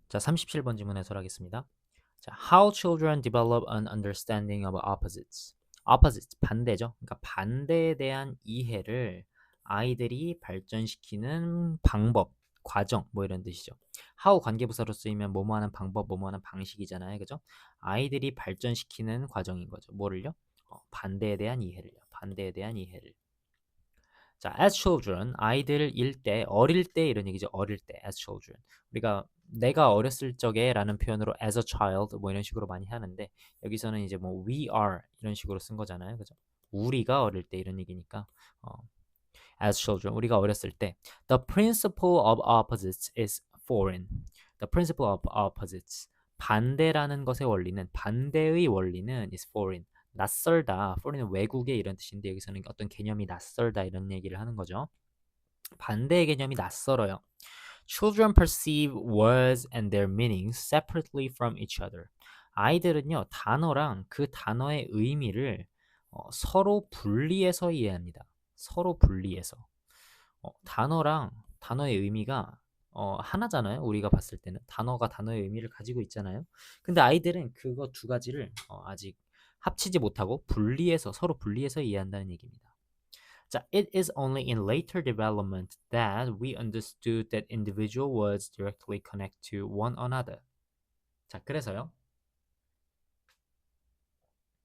자, 37번 질문 해설하겠습니다. 자, how children develop an understanding of opposites. opposites, 반대죠. 그러니까 반대에 대한 이해를 아이들이 발전시키는 방법, 과정, 뭐 이런 뜻이죠. how 관계부사로 쓰이면 뭐뭐 하는 방법, 뭐뭐 하는 방식이잖아요. 그죠? 아이들이 발전시키는 과정인 거죠. 뭐를요? 반대에 대한 이해를요. 반대에 대한 이해를. 자, as children, 아이들일 때, 어릴 때 이런 얘기죠. 어릴 때, as children. 우리가 내가 어렸을 적에라는 표현으로 as a child 뭐 이런 식으로 많이 하는데 여기서는 이제 뭐 we are 이런 식으로 쓴 거잖아요. 그죠? 우리가 어릴 때 이런 얘기니까 어, as children, 우리가 어렸을 때 the principle of opposites is foreign. The principle of opposites. 반대라는 것의 원리는 반대의 원리는 is foreign. 낯설다. foreign은 외국의 이런 뜻인데 여기서는 어떤 개념이 낯설다 이런 얘기를 하는 거죠. 반대의 개념이 낯설어요. Children perceive words and their meanings separately from each other. 아이들은요, 단어랑 그 단어의 의미를 서로 분리해서 이해합니다. 서로 분리해서. 단어랑 단어의 의미가 하나잖아요. 우리가 봤을 때는 단어가 단어의 의미를 가지고 있잖아요. 근데 아이들은 그거 두 가지를 아직 합치지 못하고 분리해서 서로 분리해서 이해한다는 얘기입니다. 자, it is only in later development that we understood that individual words directly connect to one another. 자, 그래서요.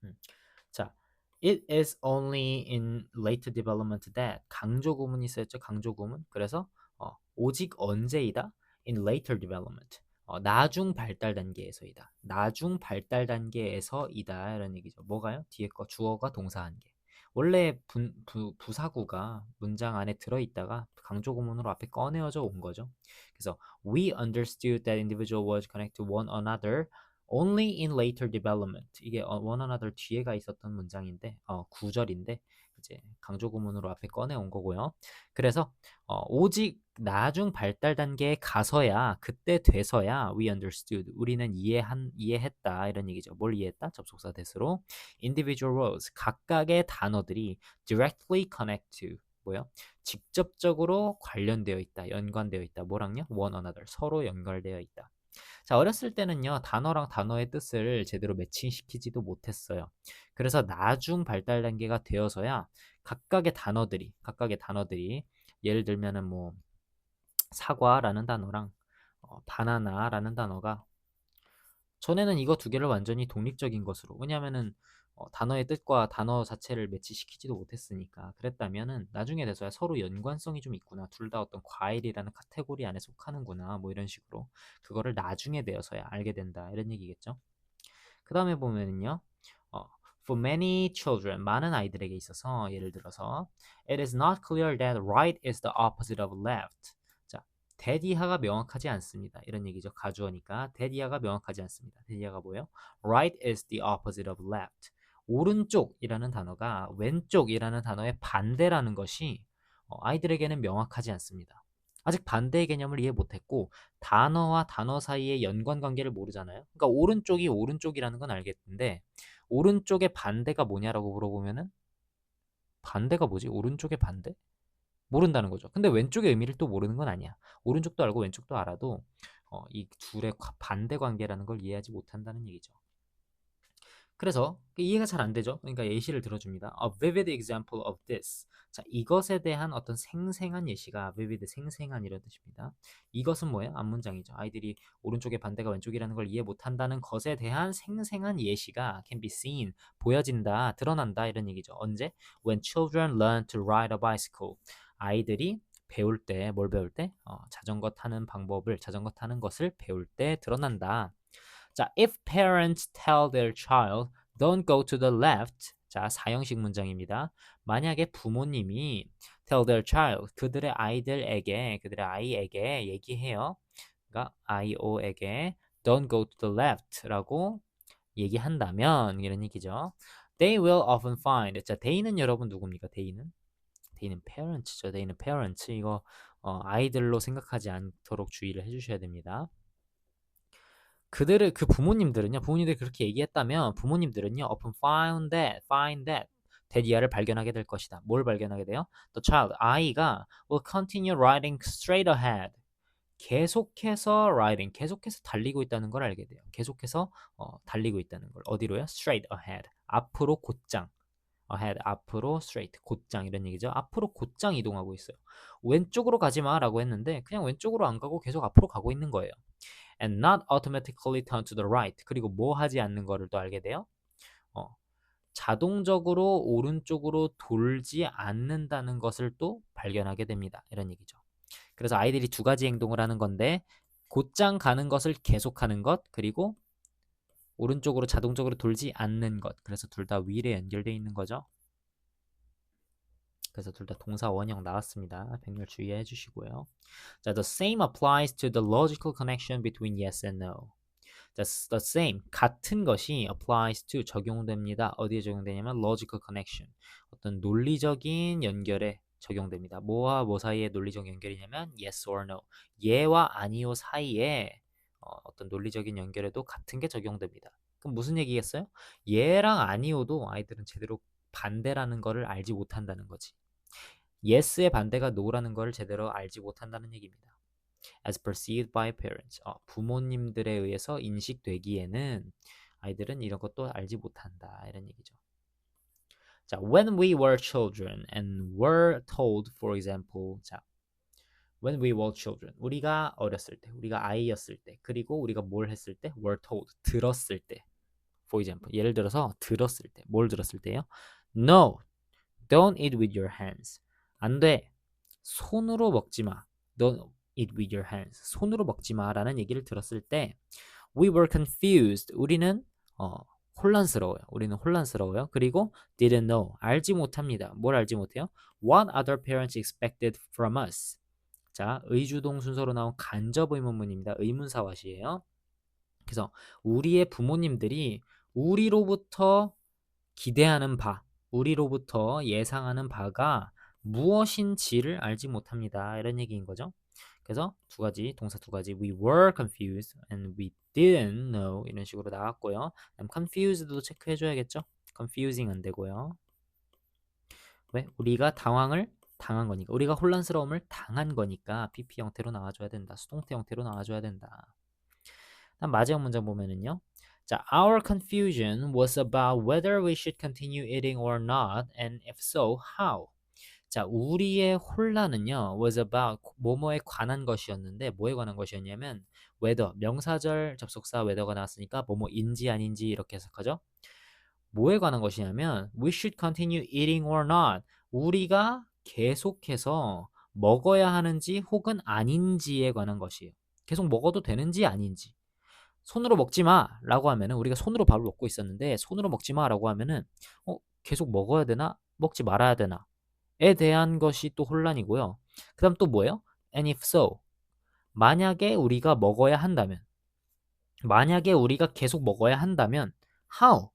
음. 자, it is only in later development that 강조 구문이 있었죠. 강조 구문. 그래서 오직 언제이다? in later development. 나중 발달 단계에서이다. 나중 발달 단계에서이다. 이런 얘기죠. 뭐가요? 뒤에 거 주어가 동사한 게. 원래 부사구가 문장 안에 들어있다가 강조 구문으로 앞에 꺼내어져 온 거죠. 그래서 we understood that individual words connect to one another only in later development. 이게 one another 뒤에가 있었던 문장인데 구절인데 이제 강조 구문으로 앞에 꺼내 온 거고요. 그래서 오직 나중 발달 단계에 가서야 그때 돼서야 we understood 우리는 이해했다 이런 얘기죠. 뭘 이해했다? 접속사 대수로 individual words 각각의 단어들이 directly connect to 뭐요? 직접적으로 관련되어 있다, 연관되어 있다. 뭐랑요? one another 서로 연결되어 있다. 자, 어렸을 때는요, 단어랑 단어의 뜻을 제대로 매칭시키지도 못했어요. 그래서 나중 발달 단계가 되어서야 각각의 단어들이 예를 들면은 뭐 사과라는 단어랑 바나나라는 단어가 전에는 이거 두 개를 완전히 독립적인 것으로 왜냐하면은 단어의 뜻과 단어 자체를 매치시키지도 못했으니까 그랬다면은 나중에 돼서야 서로 연관성이 좀 있구나 둘 다 어떤 과일이라는 카테고리 안에 속하는구나 뭐 이런 식으로 그거를 나중에 되어서야 알게 된다 이런 얘기겠죠. 그 다음에 보면은요 for many children 많은 아이들에게 있어서 예를 들어서 it is not clear that right is the opposite of left. 대디하가 명확하지 않습니다. 이런 얘기죠. 가주어니까 대디하가 명확하지 않습니다. 대디하가 뭐예요? Right is the opposite of left. 오른쪽이라는 단어가 왼쪽이라는 단어의 반대라는 것이 아이들에게는 명확하지 않습니다. 아직 반대의 개념을 이해 못했고 단어와 단어 사이의 연관관계를 모르잖아요. 그러니까 오른쪽이 오른쪽이라는 건 알겠는데 오른쪽의 반대가 뭐냐라고 물어보면은 반대가 뭐지? 오른쪽의 반대? 모른다는 거죠. 근데 왼쪽의 의미를 또 모르는 건 아니야. 오른쪽도 알고 왼쪽도 알아도 이 둘의 반대 관계라는 걸 이해하지 못한다는 얘기죠. 그래서 이해가 잘 안 되죠. 그러니까 예시를 들어줍니다. A vivid example of this. 자, 이것에 대한 어떤 생생한 예시가 vivid, 생생한 이런 뜻입니다. 이것은 뭐예요? 앞문장이죠. 아이들이 오른쪽의 반대가 왼쪽이라는 걸 이해 못한다는 것에 대한 생생한 예시가 can be seen, 보여진다, 드러난다 이런 얘기죠. 언제? When children learn to ride a bicycle. 아이들이 배울 때, 뭘 배울 때? 자전거 타는 방법을, 자전거 타는 것을 배울 때 드러난다. 자, if parents tell their child don't go to the left. 자, 사형식 문장입니다. 만약에 부모님이 tell their child 그들의 아이에게 얘기해요. 그러니까 IO에게 don't go to the left라고 얘기한다면 이런 얘기죠. They will often find. 자, they는 여러분 누굽니까? they는 parents죠. they는 parents. 이거 아이들로 생각하지 않도록 주의를 해주셔야 됩니다. 그 부모님들이 그렇게 얘기했다면 부모님들은요 often find that 대디아를 발견하게 될 것이다. 뭘 발견하게 돼요? The child 아이가 will continue riding straight ahead 계속해서 riding, 계속해서 달리고 있다는 걸 알게 돼요. 계속해서 달리고 있다는 걸. 어디로요? straight ahead, 앞으로 곧장. ahead, 앞으로 straight, 곧장 이런 얘기죠. 앞으로 곧장 이동하고 있어요. 왼쪽으로 가지 마라고 했는데 그냥 왼쪽으로 안 가고 계속 앞으로 가고 있는 거예요. and not automatically turn to the right. 그리고 뭐 하지 않는 거를 또 알게 돼요. 어, 자동적으로 오른쪽으로 돌지 않는다는 것을 또 발견하게 됩니다. 이런 얘기죠. 그래서 아이들이 두 가지 행동을 하는 건데 곧장 가는 것을 계속하는 것, 그리고 오른쪽으로 자동적으로 돌지 않는 것. 그래서 둘 다 will에 연결되어 있는 거죠. 그래서 둘 다 동사 원형 나왔습니다. 백렬 주의해 주시고요. 자, the same applies to the logical connection between yes and no. The same, 같은 것이 applies to, 적용됩니다. 어디에 적용되냐면 logical connection, 어떤 논리적인 연결에 적용됩니다. 뭐와 뭐 사이의 논리적 연결이냐면 yes or no, 예와 아니요 사이에 어떤 논리적인 연결에도 같은 게 적용됩니다. 그럼 무슨 얘기겠어요? 예랑 아니요도 아이들은 제대로 반대라는 거를 알지 못한다는 거지. yes의 반대가 no라는 거를 제대로 알지 못한다는 얘기입니다. as perceived by parents. 부모님들에 의해서 인식되기에는 아이들은 이런 것도 알지 못한다. 이런 얘기죠. 자, when we were children and were told, for example, 자, when we were children, 우리가 어렸을 때, 우리가 아이였을 때, 그리고 우리가 뭘 했을 때, were told, 들었을 때, for example, 예를 들어서 들었을 때, 뭘 들었을 때요? No, don't eat with your hands. 안 돼. 손으로 먹지 마. Don't eat with your hands. 손으로 먹지 마라는 얘기를 들었을 때 we were confused. 우리는 혼란스러워요. 우리는 혼란스러워요. 그리고 didn't know. 알지 못합니다. 뭘 알지 못해요? What other parents expected from us. 자, 의주동 순서로 나온 간접 의문문입니다. 의문사화시예요. 그래서 우리의 부모님들이 우리로부터 기대하는 바, 우리로부터 예상하는 바가 무엇인지를 알지 못합니다. 이런 얘기인 거죠. 그래서 두 가지, 동사 두 가지, we were confused and we didn't know 이런 식으로 나왔고요. confused도 체크해 줘야겠죠. confusing 안 되고요. 왜? 우리가 당한 거니까, 우리가 혼란스러움을 당한 거니까 PP 형태로 나와줘야 된다. 수동태 형태로 나와줘야 된다. 다음 마지막 문장 보면은요. 자, our confusion was about whether we should continue eating or not, and if so, how. 자, 우리의 혼란은요, was about 뭐뭐에 관한 것이었는데, 뭐에 관한 것이었냐면, whether, 명사절 접속사 whether가 나왔으니까 뭐뭐인지 아닌지 이렇게 해석하죠. 뭐에 관한 것이냐면, we should continue eating or not. 우리가 계속해서 먹어야 하는지 혹은 아닌지에 관한 것이에요. 계속 먹어도 되는지 아닌지. 손으로 먹지 마라고 하면은 우리가 손으로 밥을 먹고 있었는데 손으로 먹지 마라고 하면은 계속 먹어야 되나? 먹지 말아야 되나? 에 대한 것이 또 혼란이고요. 그다음 또 뭐예요? And if so. 만약에 우리가 먹어야 한다면 만약에 우리가 계속 먹어야 한다면 how?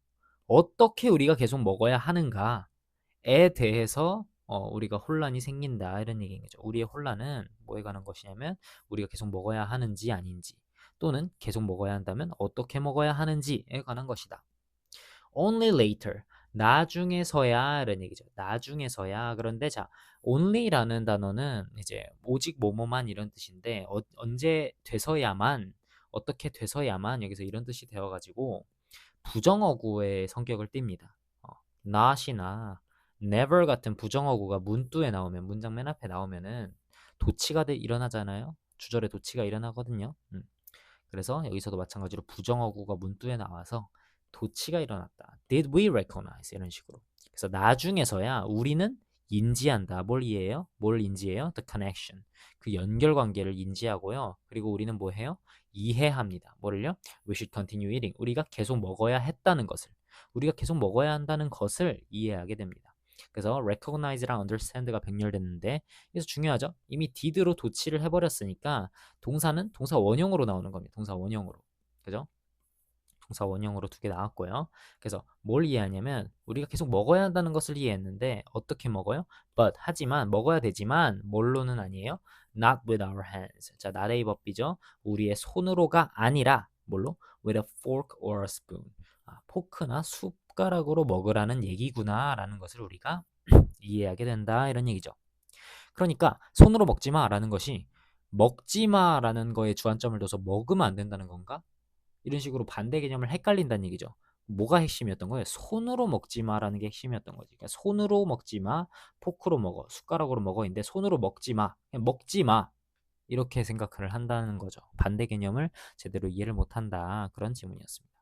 어떻게 우리가 계속 먹어야 하는가에 대해서 우리가 혼란이 생긴다 이런 얘기인 거죠. 우리의 혼란은 뭐에 관한 것이냐면 우리가 계속 먹어야 하는지 아닌지 또는 계속 먹어야 한다면 어떻게 먹어야 하는지에 관한 것이다. Only later, 나중에서야 이런 얘기죠. 나중에서야. 그런데 자, only라는 단어는 이제 오직 뭐뭐만 이런 뜻인데 언제 돼서야만 어떻게 돼서야만 여기서 이런 뜻이 되어가지고 부정어구의 성격을 띱니다. not이나 never 같은 부정어구가 문두에 나오면 문장 맨 앞에 나오면은 도치가 일어나잖아요. 주절에 도치가 일어나거든요. 그래서 여기서도 마찬가지로 부정어구가 문두에 나와서 도치가 일어났다. Did we recognize? 이런 식으로. 그래서 나중에서야 우리는 인지한다. 뭘 이해해요? 뭘 인지해요? The connection. 그 연결관계를 인지하고요. 그리고 우리는 뭐 해요? 이해합니다. 뭐를요? We should continue eating. 우리가 계속 먹어야 했다는 것을. 우리가 계속 먹어야 한다는 것을 이해하게 됩니다. 그래서 recognize랑 understand가 백렬됐는데 그래서 중요하죠. 이미 did로 도치를 해버렸으니까 동사는 동사 원형으로 나오는 겁니다. 동사 원형으로. 그죠? 동사 원형으로 두 개 나왔고요. 그래서 뭘 이해하냐면 우리가 계속 먹어야 한다는 것을 이해했는데 어떻게 먹어요? But 하지만 먹어야 되지만 뭘로는 아니에요? Not with our hands. 자, not의 법비죠. 우리의 손으로가 아니라 뭘로? With a fork or a spoon. 포크나 숟가락으로 먹으라는 얘기구나라는 것을 우리가 이해하게 된다 이런 얘기죠. 그러니까 손으로 먹지 마라는 것이 먹지 마라는 거에 주안점을 둬서 먹으면 안 된다는 건가? 이런 식으로 반대 개념을 헷갈린다는 얘기죠. 뭐가 핵심이었던 거예요? 손으로 먹지 마라는 게 핵심이었던 거지. 그러니까 손으로 먹지 마, 포크로 먹어, 숟가락으로 먹어인데 손으로 먹지 마, 그냥 먹지 마. 이렇게 생각을 한다는 거죠. 반대 개념을 제대로 이해를 못한다. 그런 질문이었습니다.